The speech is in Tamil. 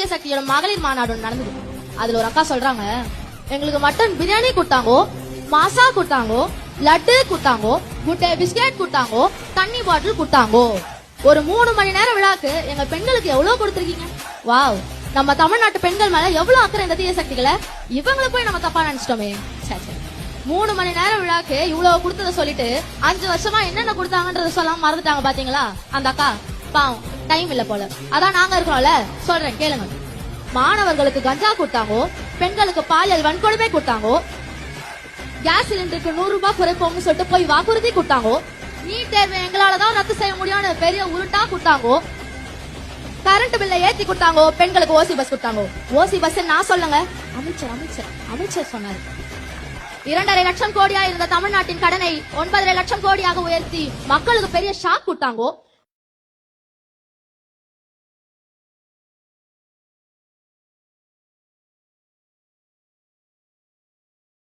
தீய சக்தியோட மகளிர் மாநாடு நடந்தது. அதுல ஒரு அக்கா சொல்றாங்க, எங்களுக்கு மட்டன் பிரியாணி கொடுத்தாங்கோ, மாசா கொடுத்தாங்கோ, லட்டு கொடுத்தாங்கோ, குட்டை பிஸ்கெட் கொடுத்தாங்கோ, தண்ணி பாட்டில் கொடுத்தாங்கோ. ஒரு 3 மணி நேரம் விழாக்கு எங்க பெண்களுக்கு எவ்வளவு கொடுத்திருக்கீங்க. வாவ், நம்ம தமிழ்நாட்டு பெண்கள் மேல எவ்வளவு அக்கறை இந்த தீய சக்திகளை. இவங்களை போய் நம்ம தப்பா நினைச்சிட்டோமே. 3 மணி நேரம் விழாக்கு இவ்வளவு கொடுத்தத சொல்லிட்டு 5 வருஷமா என்னென்ன கொடுத்தாங்கன்றத சொல்லாம மறந்துட்டாங்க பாத்தீங்களா அந்த அக்கா. பாவம், டைம் இல்ல போல. அதான் நாங்க இருக்கிறோம்ல, சொல்றேன் கேளுங்க. மாணவர்களுக்கு கஞ்சா கொடுத்தாங்கோ, பெண்களுக்கு பாலியல் வன்கொடுமை கொடுத்தாங்கோ, கேஸ் சிலிண்டருக்கு 100 ரூபாய் குறைப்போம்னு சொல்லிட்டு போய் வாக்குறுதி கொடுத்தாங்கோ, நீட் தேர்வை எங்களாலதான் ரத்து செய்ய முடியும்னு பெரிய உருட்டா கொடுத்தாங்கோ, கரண்ட் பில்ல ஏத்தி கொடுத்தாங்கோ, பெண்களுக்கு ஓசி பஸ் கொடுத்தாங்கோ. ஓசி பஸ் நான் சொல்லுங்க, அமைச்சர் சொன்னாரு. 2.5 லட்சம் கோடியா இருந்த தமிழ்நாட்டின் கடனை 9.5 லட்சம் கோடியாக உயர்த்தி மக்களுக்கு பெரிய ஷாக் கொடுத்தாங்கோ.